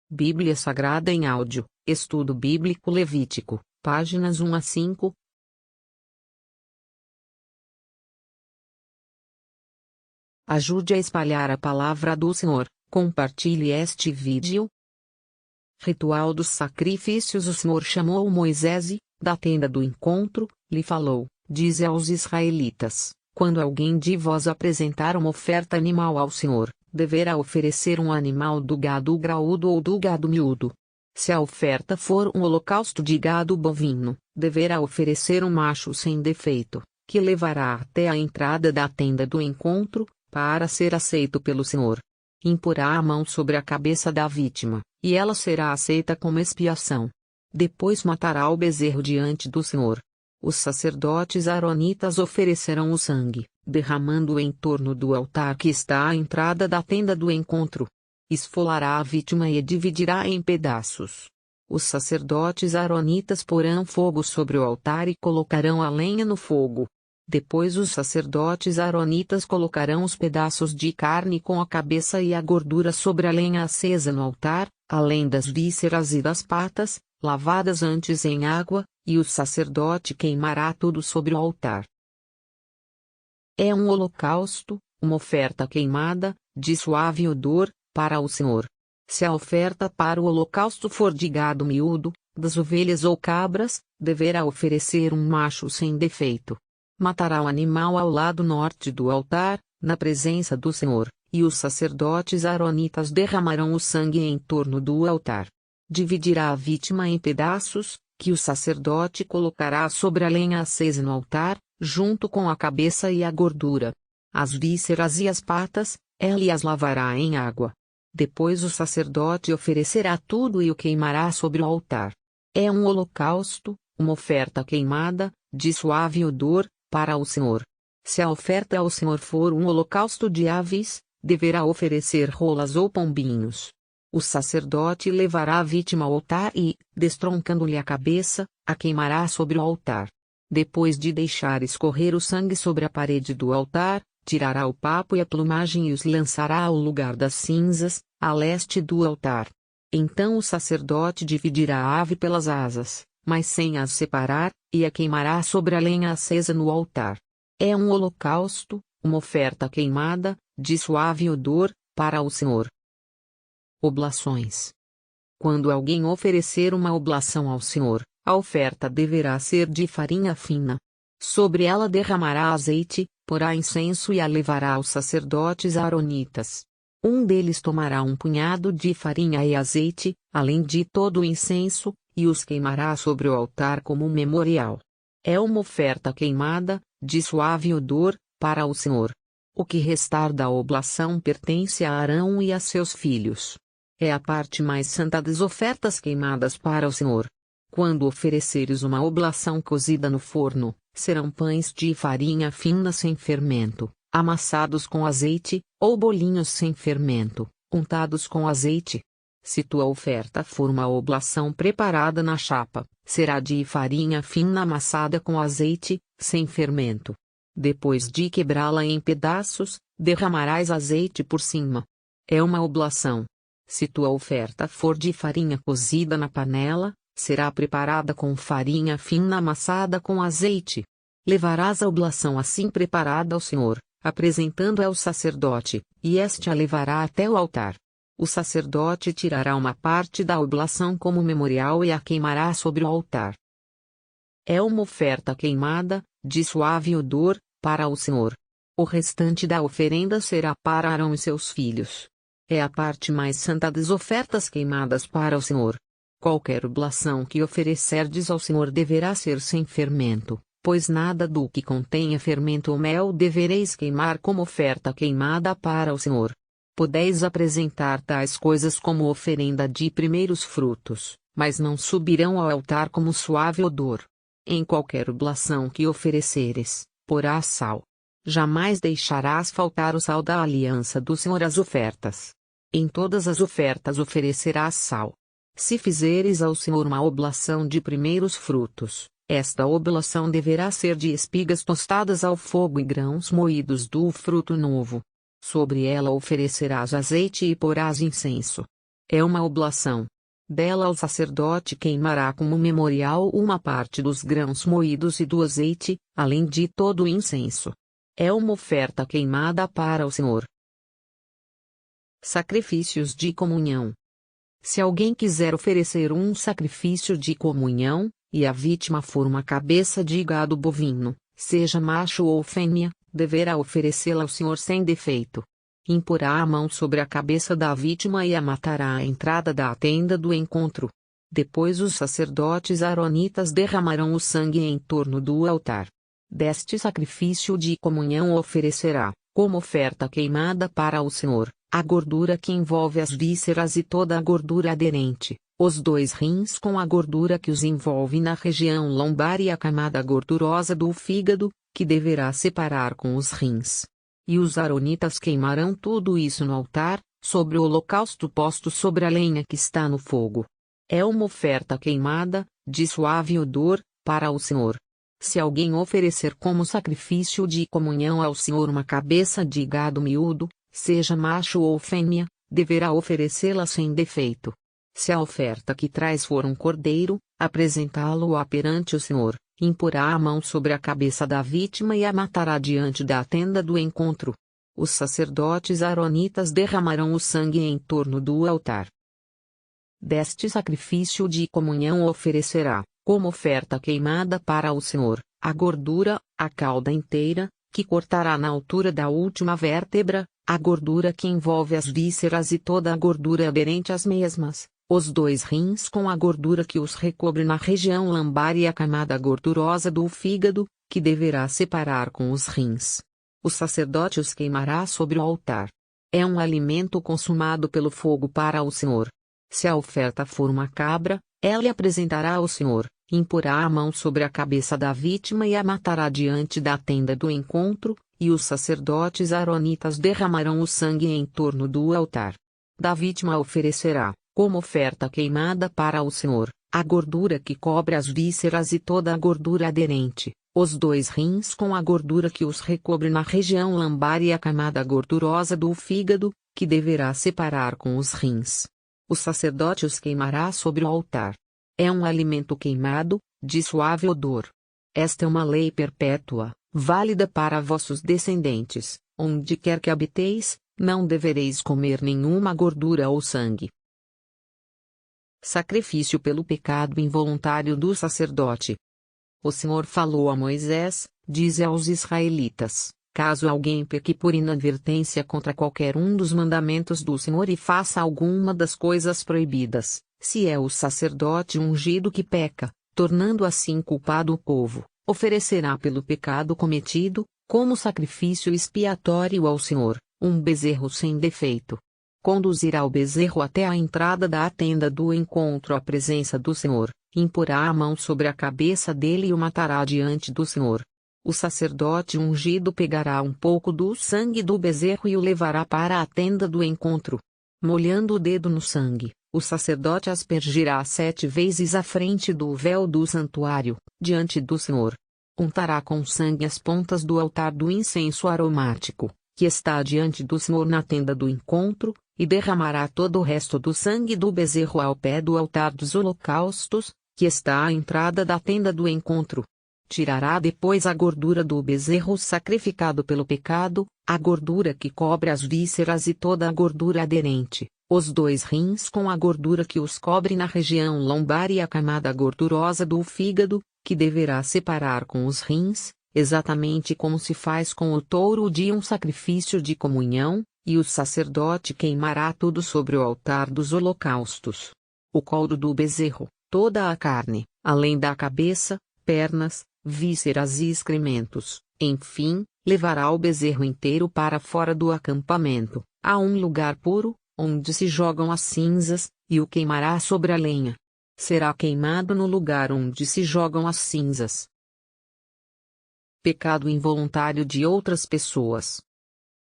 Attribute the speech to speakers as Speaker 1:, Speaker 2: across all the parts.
Speaker 1: Bíblia Sagrada em áudio, Estudo Bíblico Levítico, páginas 1 a 5. Ajude a espalhar a palavra do Senhor, compartilhe este vídeo. Ritual dos sacrifícios. O Senhor chamou Moisés e, da tenda do encontro, lhe falou: dize aos israelitas: quando alguém de vós apresentar uma oferta animal ao Senhor, deverá oferecer um animal do gado graúdo ou do gado miúdo. Se a oferta for um holocausto de gado bovino, deverá oferecer um macho sem defeito, que levará até a entrada da tenda do encontro, para ser aceito pelo Senhor. Imporá a mão sobre a cabeça da vítima, e ela será aceita como expiação. Depois matará o bezerro diante do Senhor. Os sacerdotes aaronitas oferecerão o sangue, derramando-o em torno do altar que está à entrada da tenda do encontro. Esfolará a vítima e a dividirá em pedaços. Os sacerdotes aaronitas porão fogo sobre o altar e colocarão a lenha no fogo. Depois os sacerdotes aaronitas colocarão os pedaços de carne com a cabeça e a gordura sobre a lenha acesa no altar, além das vísceras e das patas, lavadas antes em água, e o sacerdote queimará tudo sobre o altar. É um holocausto, uma oferta queimada, de suave odor, para o Senhor. Se a oferta para o holocausto for de gado miúdo, das ovelhas ou cabras, deverá oferecer um macho sem defeito. Matará o animal ao lado norte do altar, na presença do Senhor, e os sacerdotes aaronitas derramarão o sangue em torno do altar. Dividirá a vítima em pedaços, que o sacerdote colocará sobre a lenha acesa no altar, junto com a cabeça e a gordura. As vísceras e as patas, ele as lavará em água. Depois o sacerdote oferecerá tudo e o queimará sobre o altar. É um holocausto, uma oferta queimada, de suave odor, para o Senhor. Se a oferta ao Senhor for um holocausto de aves, deverá oferecer rolas ou pombinhos. O sacerdote levará a vítima ao altar e, destroncando-lhe a cabeça, a queimará sobre o altar. Depois de deixar escorrer o sangue sobre a parede do altar, tirará o papo e a plumagem e os lançará ao lugar das cinzas, a leste do altar. Então o sacerdote dividirá a ave pelas asas, mas sem as separar, e a queimará sobre a lenha acesa no altar. É um holocausto, uma oferta queimada, de suave odor, para o Senhor. Oblações. Quando alguém oferecer uma oblação ao Senhor, a oferta deverá ser de farinha fina. Sobre ela derramará azeite, porá incenso e a levará aos sacerdotes aaronitas. Um deles tomará um punhado de farinha e azeite, além de todo o incenso, e os queimará sobre o altar como memorial. É uma oferta queimada, de suave odor, para o Senhor. O que restar da oblação pertence a Arão e a seus filhos. É a parte mais santa das ofertas queimadas para o Senhor. Quando ofereceres uma oblação cozida no forno, serão pães de farinha fina sem fermento, amassados com azeite, ou bolinhos sem fermento, untados com azeite. Se tua oferta for uma oblação preparada na chapa, será de farinha fina amassada com azeite, sem fermento. Depois de quebrá-la em pedaços, derramarás azeite por cima. É uma oblação. Se tua oferta for de farinha cozida na panela, será preparada com farinha fina amassada com azeite. Levarás a oblação assim preparada ao Senhor, apresentando-a ao sacerdote, e este a levará até o altar. O sacerdote tirará uma parte da oblação como memorial e a queimará sobre o altar. É uma oferta queimada, de suave odor, para o Senhor. O restante da oferenda será para Arão e seus filhos. É a parte mais santa das ofertas queimadas para o Senhor. Qualquer oblação que oferecerdes ao Senhor deverá ser sem fermento, pois nada do que contenha fermento ou mel devereis queimar como oferta queimada para o Senhor. Podeis apresentar tais coisas como oferenda de primeiros frutos, mas não subirão ao altar como suave odor. Em qualquer oblação que ofereceres, porás sal. Jamais deixarás faltar o sal da aliança do Senhor às ofertas. Em todas as ofertas oferecerás sal. Se fizeres ao Senhor uma oblação de primeiros frutos, esta oblação deverá ser de espigas tostadas ao fogo e grãos moídos do fruto novo. Sobre ela oferecerás azeite e porás incenso. É uma oblação. Dela o sacerdote queimará como memorial uma parte dos grãos moídos e do azeite, além de todo o incenso. É uma oferta queimada para o Senhor. Sacrifícios de comunhão. Se alguém quiser oferecer um sacrifício de comunhão, e a vítima for uma cabeça de gado bovino, seja macho ou fêmea, deverá oferecê-la ao Senhor sem defeito. Imporá a mão sobre a cabeça da vítima e a matará à entrada da tenda do encontro. Depois os sacerdotes aronitas derramarão o sangue em torno do altar. Deste sacrifício de comunhão oferecerá, como oferta queimada para o Senhor, a gordura que envolve as vísceras e toda a gordura aderente, os 2 rins com a gordura que os envolve na região lombar e a camada gordurosa do fígado, que deverá separar com os rins. E os aronitas queimarão tudo isso no altar, sobre o holocausto posto sobre a lenha que está no fogo. É uma oferta queimada, de suave odor, para o Senhor. Se alguém oferecer como sacrifício de comunhão ao Senhor uma cabeça de gado miúdo, seja macho ou fêmea, deverá oferecê-la sem defeito. Se a oferta que traz for um cordeiro, apresentá-lo-á perante o Senhor, imporá a mão sobre a cabeça da vítima e a matará diante da tenda do encontro. Os sacerdotes aronitas derramarão o sangue em torno do altar. Deste sacrifício de comunhão oferecerá, como oferta queimada para o Senhor, a gordura, a cauda inteira, que cortará na altura da última vértebra, a gordura que envolve as vísceras e toda a gordura aderente às mesmas, os 2 rins com a gordura que os recobre na região lombar e a camada gordurosa do fígado, que deverá separar com os rins. O sacerdote os queimará sobre o altar. É um alimento consumado pelo fogo para o Senhor. Se a oferta for uma cabra, ela apresentará ao Senhor, imporá a mão sobre a cabeça da vítima e a matará diante da tenda do encontro, e os sacerdotes aronitas derramarão o sangue em torno do altar. Da vítima oferecerá, como oferta queimada para o Senhor, a gordura que cobre as vísceras e toda a gordura aderente, os 2 rins com a gordura que os recobre na região lombar e a camada gordurosa do fígado, que deverá separar com os rins. O sacerdote os queimará sobre o altar. É um alimento queimado, de suave odor. Esta é uma lei perpétua, válida para vossos descendentes, onde quer que habiteis, não devereis comer nenhuma gordura ou sangue. Sacrifício pelo pecado involuntário do sacerdote. O Senhor falou a Moisés, dize aos israelitas, caso alguém peque por inadvertência contra qualquer um dos mandamentos do Senhor e faça alguma das coisas proibidas, se é o sacerdote ungido que peca, tornando assim culpado o povo, oferecerá pelo pecado cometido, como sacrifício expiatório ao Senhor, um bezerro sem defeito. Conduzirá o bezerro até a entrada da tenda do encontro à presença do Senhor, imporá a mão sobre a cabeça dele e o matará diante do Senhor. O sacerdote ungido pegará um pouco do sangue do bezerro e o levará para a tenda do encontro. Molhando o dedo no sangue, o sacerdote aspergirá 7 vezes à frente do véu do santuário, diante do Senhor. Untará com sangue as pontas do altar do incenso aromático, que está diante do Senhor na tenda do encontro, e derramará todo o resto do sangue do bezerro ao pé do altar dos holocaustos, que está à entrada da tenda do encontro. Tirará depois a gordura do bezerro sacrificado pelo pecado, a gordura que cobre as vísceras e toda a gordura aderente, os 2 rins com a gordura que os cobre na região lombar e a camada gordurosa do fígado, que deverá separar com os rins, exatamente como se faz com o touro de um sacrifício de comunhão, e o sacerdote queimará tudo sobre o altar dos holocaustos. O couro do bezerro, toda a carne, além da cabeça, pernas, vísceras e excrementos, enfim, levará o bezerro inteiro para fora do acampamento, a um lugar puro, onde se jogam as cinzas, e o queimará sobre a lenha. Será queimado no lugar onde se jogam as cinzas. Pecado involuntário de outras pessoas.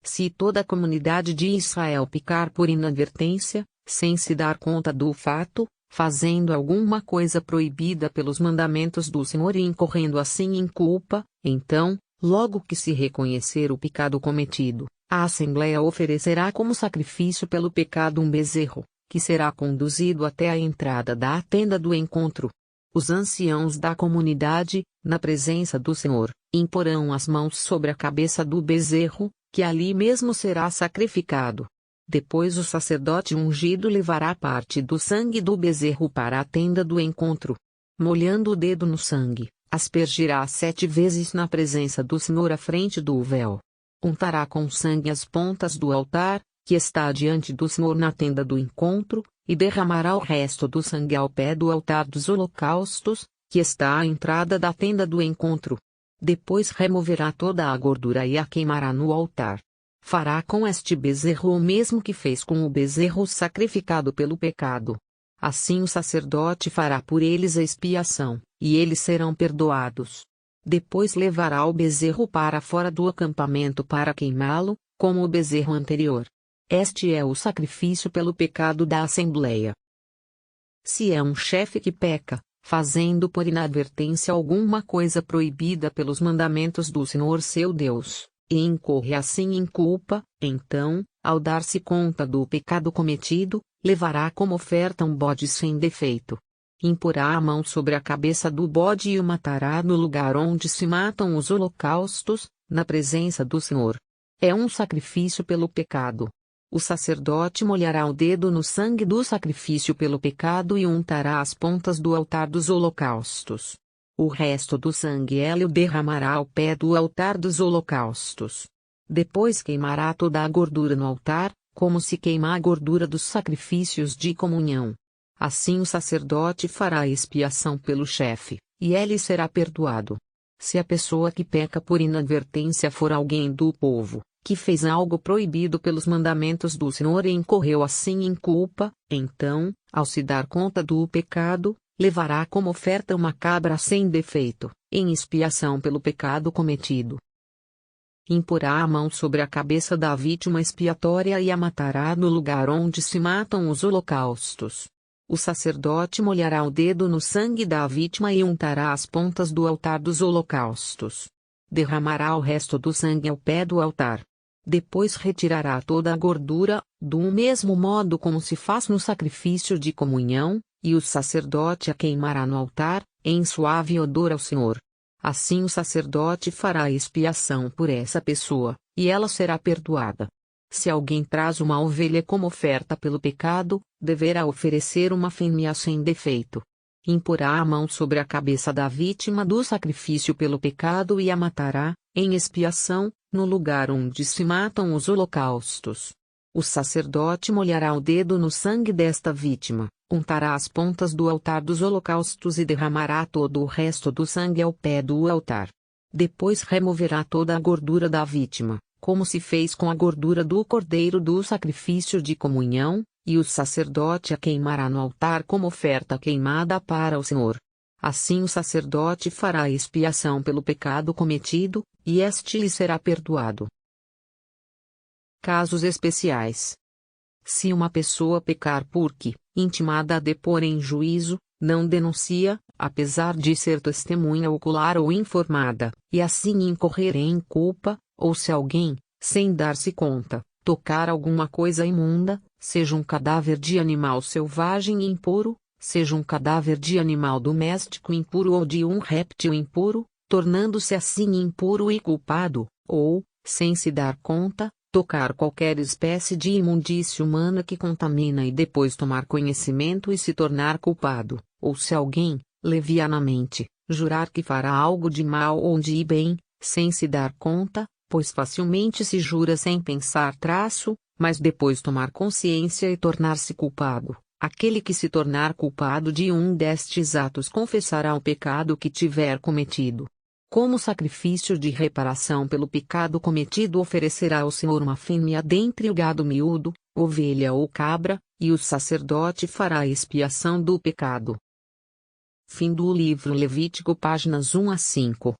Speaker 1: Se toda a comunidade de Israel pecar por inadvertência, sem se dar conta do fato, fazendo alguma coisa proibida pelos mandamentos do Senhor e incorrendo assim em culpa, então, logo que se reconhecer o pecado cometido, a Assembleia oferecerá como sacrifício pelo pecado um bezerro, que será conduzido até a entrada da tenda do encontro. Os anciãos da comunidade, na presença do Senhor, imporão as mãos sobre a cabeça do bezerro, que ali mesmo será sacrificado. Depois o sacerdote ungido levará parte do sangue do bezerro para a tenda do encontro. Molhando o dedo no sangue, aspergirá 7 vezes na presença do Senhor à frente do véu. Untará com sangue as pontas do altar, que está diante do Senhor na tenda do encontro, e derramará o resto do sangue ao pé do altar dos holocaustos, que está à entrada da tenda do encontro. Depois removerá toda a gordura e a queimará no altar. Fará com este bezerro o mesmo que fez com o bezerro sacrificado pelo pecado. Assim o sacerdote fará por eles a expiação, e eles serão perdoados. Depois levará o bezerro para fora do acampamento para queimá-lo, como o bezerro anterior. Este é o sacrifício pelo pecado da Assembleia. Se é um chefe que peca, fazendo por inadvertência alguma coisa proibida pelos mandamentos do Senhor seu Deus, e incorre assim em culpa, então, ao dar-se conta do pecado cometido, levará como oferta um bode sem defeito. Imporá a mão sobre a cabeça do bode e o matará no lugar onde se matam os holocaustos, na presença do Senhor. É um sacrifício pelo pecado. O sacerdote molhará o dedo no sangue do sacrifício pelo pecado e untará as pontas do altar dos holocaustos. O resto do sangue ele o derramará ao pé do altar dos holocaustos. Depois queimará toda a gordura no altar, como se queima a gordura dos sacrifícios de comunhão. Assim o sacerdote fará expiação pelo chefe, e ele será perdoado. Se a pessoa que peca por inadvertência for alguém do povo, que fez algo proibido pelos mandamentos do Senhor e incorreu assim em culpa, então, ao se dar conta do pecado, levará como oferta uma cabra sem defeito, em expiação pelo pecado cometido. Imporá a mão sobre a cabeça da vítima expiatória e a matará no lugar onde se matam os holocaustos. O sacerdote molhará o dedo no sangue da vítima e untará as pontas do altar dos holocaustos. Derramará o resto do sangue ao pé do altar. Depois retirará toda a gordura, do mesmo modo como se faz no sacrifício de comunhão, e o sacerdote a queimará no altar, em suave odor ao Senhor. Assim o sacerdote fará expiação por essa pessoa, e ela será perdoada. Se alguém traz uma ovelha como oferta pelo pecado, deverá oferecer uma fêmea sem defeito. Imporá a mão sobre a cabeça da vítima do sacrifício pelo pecado e a matará, em expiação, no lugar onde se matam os holocaustos. O sacerdote molhará o dedo no sangue desta vítima, untará as pontas do altar dos holocaustos e derramará todo o resto do sangue ao pé do altar. Depois removerá toda a gordura da vítima, como se fez com a gordura do cordeiro do sacrifício de comunhão, e o sacerdote a queimará no altar como oferta queimada para o Senhor. Assim o sacerdote fará expiação pelo pecado cometido, e este lhe será perdoado. Casos especiais. Se uma pessoa pecar porque, intimada a depor em juízo, não denuncia, apesar de ser testemunha ocular ou informada, e assim incorrer em culpa, ou se alguém, sem dar-se conta, tocar alguma coisa imunda, seja um cadáver de animal selvagem impuro, seja um cadáver de animal doméstico impuro ou de um réptil impuro, tornando-se assim impuro e culpado, ou, sem se dar conta, tocar qualquer espécie de imundície humana que contamina e depois tomar conhecimento e se tornar culpado, ou se alguém, levianamente, jurar que fará algo de mal ou de bem, sem se dar conta, pois facilmente se jura sem pensar mas depois tomar consciência e tornar-se culpado. Aquele que se tornar culpado de um destes atos confessará o pecado que tiver cometido. Como sacrifício de reparação pelo pecado cometido oferecerá ao Senhor uma fêmea dentre o gado miúdo, ovelha ou cabra, e o sacerdote fará a expiação do pecado. Fim do livro Levítico, páginas 1 a 5.